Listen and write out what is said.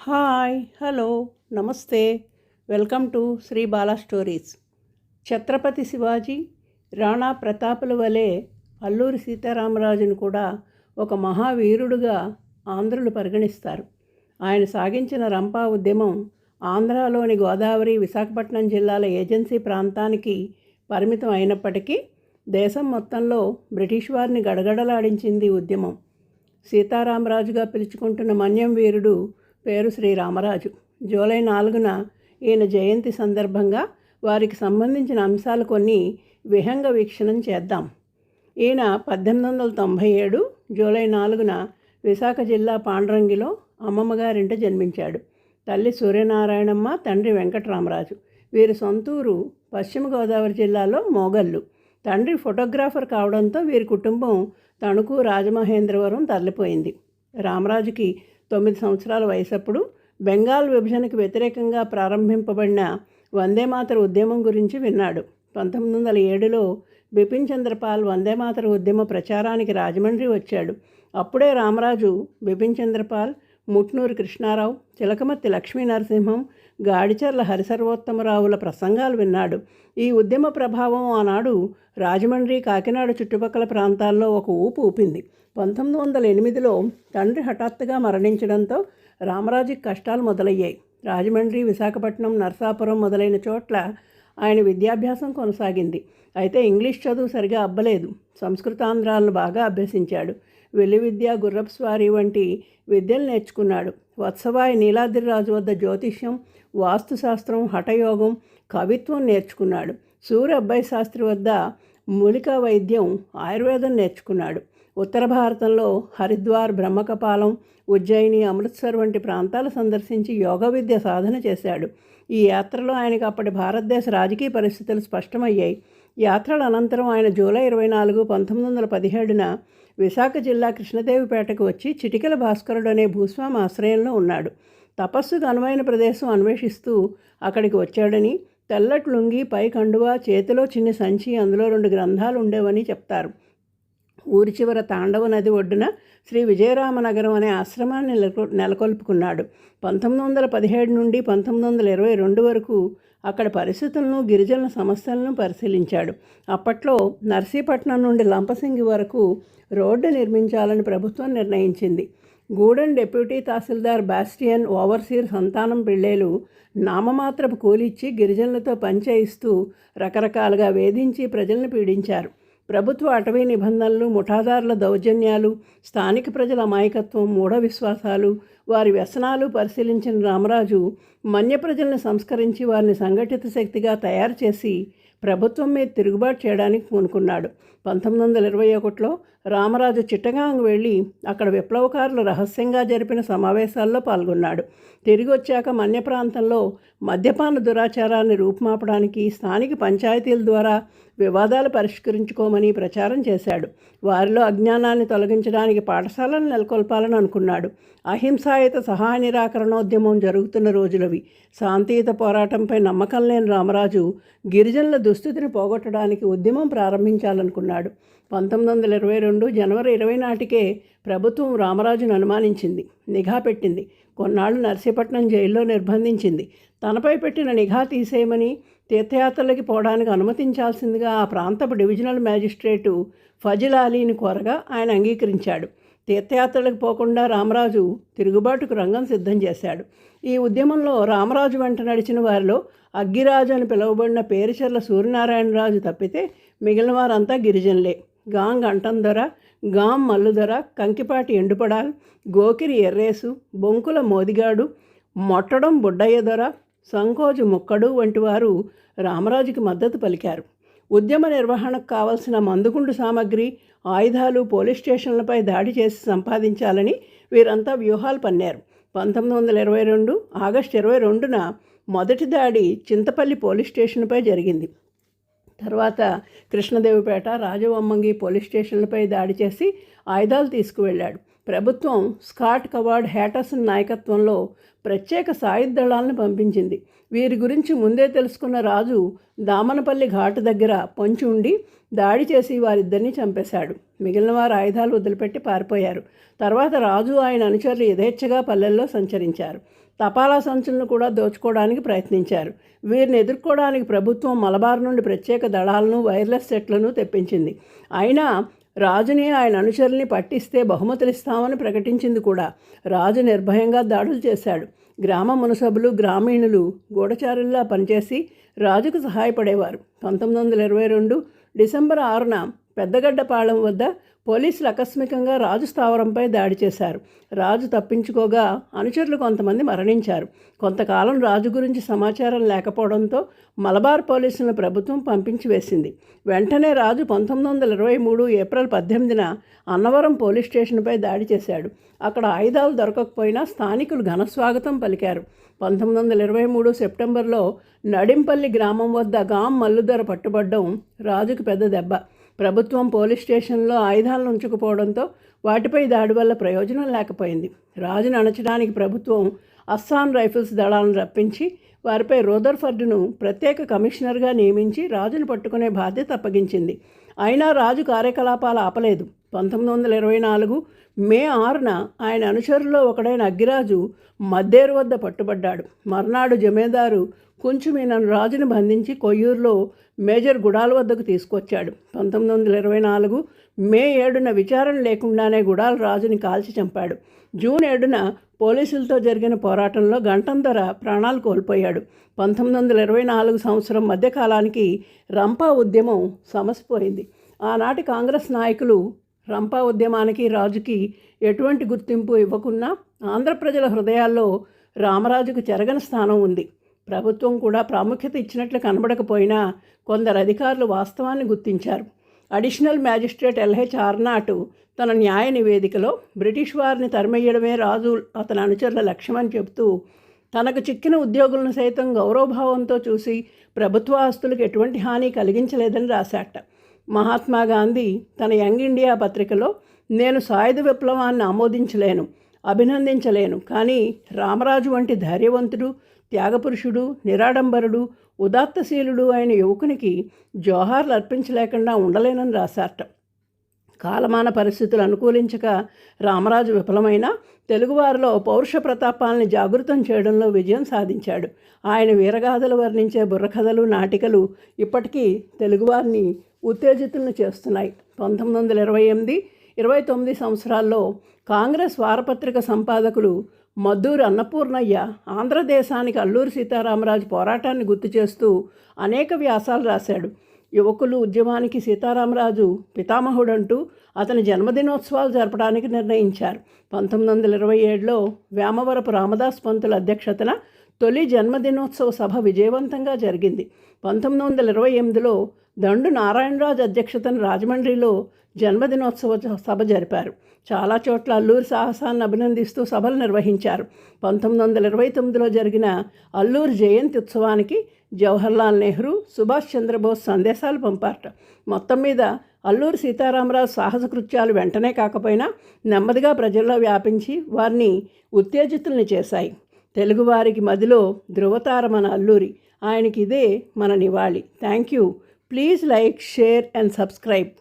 Hi hello నమస్తే welcome to Sri Bala stories. Chhatrapati Shivaji, Rana ప్రతాపుల వలె అల్లూరి సీతారామరాజును కూడా ఒక మహావీరుడుగా ఆంధ్రులు పరిగణిస్తారు. ఆయన సాగించిన రంపా ఉద్యమం ఆంధ్రాలోని గోదావరి, విశాఖపట్నం జిల్లాల ఏజెన్సీ ప్రాంతానికి పరిమితం అయినప్పటికీ దేశం మొత్తంలో బ్రిటిష్ వారిని గడగడలాడించింది ఉద్యమం. సీతారామరాజుగా పిలుచుకుంటున్న మన్యం వీరుడు పేరు శ్రీరామరాజు. జూలై 4న ఈయన జయంతి సందర్భంగా వారికి సంబంధించిన అంశాలు కొన్ని విహంగ వీక్షణం చేద్దాం. ఈయన 1897 జూలై 4న విశాఖ జిల్లా పాండ్రంగిలో అమ్మమ్మగారింట జన్మించాడు. తల్లి సూర్యనారాయణమ్మ, తండ్రి వెంకటరామరాజు. వీరి సొంతూరు పశ్చిమ గోదావరి జిల్లాలో మోగల్లు. తండ్రి ఫోటోగ్రాఫర్ కావడంతో వీరి కుటుంబం తణుకు, రాజమహేంద్రవరం తరలిపోయింది. రామరాజుకి 9 సంవత్సరాల వయసప్పుడు బెంగాల్ విభజనకు వ్యతిరేకంగా ప్రారంభింపబడిన వందేమాతర ఉద్యమం గురించి విన్నాడు. 1907లో బిపిన్ చంద్రపాల్ వందేమాతర ఉద్యమ ప్రచారానికి రాజమండ్రి వచ్చాడు. అప్పుడే రామరాజు బిపిన్ చంద్రపాల్, ముట్నూరు కృష్ణారావు, చిలకమర్తి లక్ష్మీ నరసింహం, గాడిచర్ల హరిసర్వోత్తమరావుల ప్రసంగాలు విన్నాడు. ఈ ఉద్యమ ప్రభావం ఆనాడు రాజమండ్రి, కాకినాడ చుట్టుపక్కల ప్రాంతాల్లో ఒక ఊపు ఊపింది. 1908లో తండ్రి హఠాత్తుగా మరణించడంతో రామరాజుకి కష్టాలు మొదలయ్యాయి. రాజమండ్రి, విశాఖపట్నం, నరసాపురం మొదలైన చోట్ల ఆయన విద్యాభ్యాసం కొనసాగింది. అయితే ఇంగ్లీష్ చదువు సరిగా అబ్బలేదు. సంస్కృతాంధ్రాలను బాగా అభ్యసించాడు. వెల్లి విద్య, గుర్రపు స్వారీ వంటి విద్యలు నేర్చుకున్నాడు. వత్సవాయి నీలాద్రిరాజు వద్ద జ్యోతిష్యం, వాస్తుశాస్త్రం, హఠయోగం, కవిత్వం నేర్చుకున్నాడు. సూర్య అబ్బాయి శాస్త్రి వద్ద మూలికా వైద్యం, ఆయుర్వేదం నేర్చుకున్నాడు. ఉత్తర భారతంలో హరిద్వార్, బ్రహ్మకపాలం, ఉజ్జయిని, అమృత్సర్ వంటి ప్రాంతాలు సందర్శించి యోగ విద్య సాధన చేశాడు. ఈ యాత్రలో ఆయనకు అప్పటి భారతదేశ రాజకీయ పరిస్థితులు స్పష్టమయ్యాయి. యాత్రల అనంతరం ఆయన జూలై 24, 1917న విశాఖ జిల్లా కృష్ణదేవిపేటకు వచ్చి చిటికెల భాస్కరుడు అనే భూస్వామి ఆశ్రయంలో ఉన్నాడు. తపస్సుకు అనువైన ప్రదేశం అన్వేషిస్తూ అక్కడికి వచ్చాడని, తెల్లటి లుంగి, పై కండువా, చేతిలో చిన్న సంచి, అందులో 2 గ్రంథాలు ఉండేవని చెప్తారు. ఊరి చివర తాండవ నది ఒడ్డున శ్రీ విజయరామనగరం అనే ఆశ్రమాన్ని నెలకొల్పుకున్నాడు. 1917 నుండి 1922 వరకు అక్కడ పరిస్థితులను, గిరిజనుల సమస్యలను పరిశీలించాడు. అప్పట్లో నర్సీపట్నం నుండి లంపసింగి వరకు రోడ్డు నిర్మించాలని ప్రభుత్వం నిర్ణయించింది. గూడెం డిప్యూటీ తహసీల్దార్ బాస్టియన్, ఓవర్సీర్ సంతానం పిళ్ళేలు నామమాత్రపు కూలిచ్చి గిరిజనులతో పనిచేయిస్తూ రకరకాలుగా వేధించి ప్రజలను పీడించారు. ప్రభుత్వ అటవీ నిబంధనలు, ముఠాదారుల దౌర్జన్యాలు, స్థానిక ప్రజల అమాయకత్వం, మూఢ విశ్వాసాలు, వారి వ్యసనాలు పరిశీలించిన రామరాజు మన్య ప్రజలను సంస్కరించి వారిని సంఘటిత శక్తిగా తయారు చేసి ప్రభుత్వం మీద తిరుగుబాటు చేయడానికి పూనుకున్నాడు. 1921లో రామరాజు చిట్టగాంగ్ వెళ్ళి అక్కడ విప్లవకారులు రహస్యంగా జరిపిన సమావేశాల్లో పాల్గొన్నాడు. తిరిగి వచ్చాక మన్య ప్రాంతంలో మద్యపాన దురాచారాన్ని రూపుమాపడానికి స్థానిక పంచాయతీల ద్వారా వివాదాలు పరిష్కరించుకోమని ప్రచారం చేశాడు. వారిలో అజ్ఞానాన్ని తొలగించడానికి పాఠశాలను నెలకొల్పాలని అనుకున్నాడు. అహింసాయుత సహాయ నిరాకరణోద్యమం జరుగుతున్న రోజులవి. శాంతియుత పోరాటంపై నమ్మకం లేని రామరాజు గిరిజనుల దుస్థితిని పోగొట్టడానికి ఉద్యమం ప్రారంభించాలనుకున్నాడు. 1922 జనవరి 20 నాటికే ప్రభుత్వం రామరాజును అనుమానించింది, నిఘా పెట్టింది. కొన్నాళ్ళు నర్సీపట్నం జైల్లో నిర్బంధించింది. తనపై పెట్టిన నిఘా తీసేయమని, తీర్థయాత్రలకి పోవడానికి అనుమతించాల్సిందిగా ఆ ప్రాంతపు డివిజనల్ మ్యాజిస్ట్రేటు ఫజిల్ అలీని కోరగా ఆయన అంగీకరించాడు. తీర్థయాత్రలకు పోకుండా రామరాజు తిరుగుబాటుకు రంగం సిద్ధం చేశాడు. ఈ ఉద్యమంలో రామరాజు వెంట నడిచిన వారిలో అగ్గిరాజు అని పిలువబడిన పేరుచెర్ల సూర్యనారాయణరాజు తప్పితే మిగిలిన వారంతా గిరిజనులే. గాంగ్ అంటందొర, గాం మల్లుదొర, కంకిపాటి ఎండుపడాల్, గోకిరి ఎర్రేసు, బొంకుల మోదిగాడు, మొట్టడం బుడ్డయ్య దొర, సంకోజు ముక్కడు వంటి వారు రామరాజుకి మద్దతు పలికారు. ఉద్యమ నిర్వహణకు కావలసిన మందుగుండు సామగ్రి, ఆయుధాలు పోలీస్ స్టేషన్లపై దాడి చేసి సంపాదించాలని వీరంతా వ్యూహాలు పన్నారు. 1922 ఆగస్టు 22న మొదటి దాడి చింతపల్లి పోలీస్ స్టేషన్పై జరిగింది. తర్వాత కృష్ణదేవిపేట, రాజవొమ్మంగి పోలీస్ స్టేషన్లపై దాడి చేసి ఆయుధాలు తీసుకువెళ్ళాడు. ప్రభుత్వం స్కాట్ కవార్డ్ హ్యాటర్సన్ నాయకత్వంలో ప్రత్యేక సాయుధ దళాలను పంపించింది. వీరి గురించి ముందే తెలుసుకున్న రాజు దామనపల్లి ఘాటు దగ్గర పొంచి ఉండి దాడి చేసి వారిద్దరిని చంపేశాడు. మిగిలిన వారు ఆయుధాలు వదిలిపెట్టి పారిపోయారు. తర్వాత రాజు ఆయన అనుచరులు యథేచ్ఛగా పల్లెల్లో సంచరించారు. తపాలా సంచులను కూడా దోచుకోవడానికి ప్రయత్నించారు. వీరిని ఎదుర్కోవడానికి ప్రభుత్వం మలబార్ నుండి ప్రత్యేక దళాలను, వైర్లెస్ సెట్లను తెప్పించింది. అయినా రాజుని ఆయన అనుచరుల్ని పట్టిస్తే బహుమతులు ఇస్తామని ప్రకటించింది కూడా. రాజు నిర్భయంగా దాడులు చేశాడు. గ్రామ మునసబులు, గ్రామీణులు గూఢచారుల్లా పనిచేసి రాజుకు సహాయపడేవారు. 1922 డిసెంబర్ 6న పెద్దగడ్డపాళెం వద్ద పోలీసులు ఆకస్మికంగా రాజు స్థావరంపై దాడి చేశారు. రాజు తప్పించుకోగా అనుచరులు కొంతమంది మరణించారు. కొంతకాలం రాజు గురించి సమాచారం లేకపోవడంతో మలబార్ పోలీసులను ప్రభుత్వం పంపించి వేసింది. వెంటనే రాజు 1923 ఏప్రిల్ 18న అన్నవరం పోలీస్ స్టేషన్పై దాడి చేశాడు. అక్కడ ఆయుధాలు దొరకకపోయినా స్థానికులు ఘనస్వాగతం పలికారు. 1923 సెప్టెంబర్లో నడింపల్లి గ్రామం వద్ద గాం మల్లుదొర పట్టుబడ్డం రాజుకు పెద్ద దెబ్బ. ప్రభుత్వం పోలీస్ స్టేషన్లో ఆయుధాలను ఉంచుకుపోవడంతో వాటిపై దాడి వల్ల ప్రయోజనం లేకపోయింది. రాజును అణచడానికి ప్రభుత్వం అస్సాం రైఫిల్స్ దళాలను రప్పించి వారిపై రూదర్ఫర్డ్ను ప్రత్యేక కమిషనర్గా నియమించి రాజును పట్టుకునే బాధ్యత అప్పగించింది. అయినా రాజు కార్యకలాపాలు ఆపలేదు. 1924 మే 6న ఆయన అనుచరుల్లో ఒకడైన అగ్గిరాజు మద్దేరు వద్ద పట్టుబడ్డాడు. మర్నాడు జమీందారు కుంచుమీనను రాజును బంధించి కొయ్యూరులో మేజర్ గుడాల వద్దకు తీసుకొచ్చాడు. 1924 మే 7న విచారణ లేకుండానే గుడాల రాజుని కాల్చి చంపాడు. జూన్ 7న పోలీసులతో జరిగిన పోరాటంలో గంటంధర ప్రాణాలు కోల్పోయాడు. 1924 సంవత్సరం మధ్యకాలానికి రంపా ఉద్యమం సమసిపోయింది. ఆనాటి కాంగ్రెస్ నాయకులు రంపా ఉద్యమానికి, రాజుకి ఎటువంటి గుర్తింపు ఇవ్వకున్నా ఆంధ్ర ప్రజల హృదయాల్లో రామరాజుకు చెరగని స్థానం ఉంది. ప్రభుత్వం కూడా ప్రాముఖ్యత ఇచ్చినట్లు కనబడకపోయినా కొందరు అధికారులు వాస్తవాన్ని గుర్తించారు. అడిషనల్ మ్యాజిస్ట్రేట్ ఎల్హెచ్ ఆర్నాట్ తన న్యాయ నివేదికలో బ్రిటిష్ వారిని తరిమెయ్యడమే రాజు అతని అనుచరుల లక్ష్యమని చెబుతూ తనకు చిక్కిన ఉద్యోగులను సైతం గౌరవభావంతో చూసి ప్రభుత్వ ఆస్తులకు ఎటువంటి హాని కలిగించలేదని రాశాట. మహాత్మా గాంధీ తన యంగ్ ఇండియా పత్రికలో నేను సాయుధ విప్లవాన్ని ఆమోదించలేను, అభినందించలేను, కానీ రామరాజు వంటి ధైర్యవంతుడు, త్యాగపురుషుడు, నిరాడంబరుడు, ఉదాత్తశీలుడు అయిన యువకునికి జోహార్లు అర్పించలేకుండా ఉండలేనని రాశారట. కాలమాన పరిస్థితులు అనుకూలించక రామరాజు విఫలమైన తెలుగువారిలో పౌరుష ప్రతాపాలని జాగృతం చేయడంలో విజయం సాధించాడు. ఆయన వీరగాథలు వర్ణించే బుర్రకథలు, నాటికలు ఇప్పటికీ తెలుగువారిని ఉత్తేజితులను చేస్తున్నాయి. 1928-29 సంవత్సరాల్లో కాంగ్రెస్ వారపత్రిక సంపాదకులు మద్దూరు అన్నపూర్ణయ్య ఆంధ్రదేశానికి అల్లూరి సీతారామరాజు పోరాటాన్ని గుర్తు చేస్తూ అనేక వ్యాసాలు రాశాడు. యువకులు ఉద్యమానికి సీతారామరాజు పితామహుడంటూ అతని జన్మదినోత్సవాలు జరపడానికి నిర్ణయించారు. 1927లో వేమవరపు రామదాస్ పంతుల అధ్యక్షతన తొలి జన్మదినోత్సవ సభ విజయవంతంగా జరిగింది. 1928లో దండు నారాయణరాజు అధ్యక్షతన రాజమండ్రిలో జన్మదినోత్సవ సభ జరిపారు. చాలా చోట్ల అల్లూరి సాహసాన్ని అభినందిస్తూ సభలు నిర్వహించారు. 1929లో జరిగిన అల్లూరి జయంతి ఉత్సవానికి జవహర్లాల్ నెహ్రూ, సుభాష్ చంద్రబోస్ సందేశాలు పంపారట. మొత్తం మీద అల్లూరి సీతారామరాజు సాహస కృత్యాలు వెంటనే కాకపోయినా నెమ్మదిగా ప్రజల్లో వ్యాపించి వారిని ఉత్తేజితుల్ని చేశాయి. తెలుగువారికి మదిలో ధృవతార మన అల్లూరి. ఆయనకి ఇదే మన నివాళి. Thank you. Please like, share and subscribe.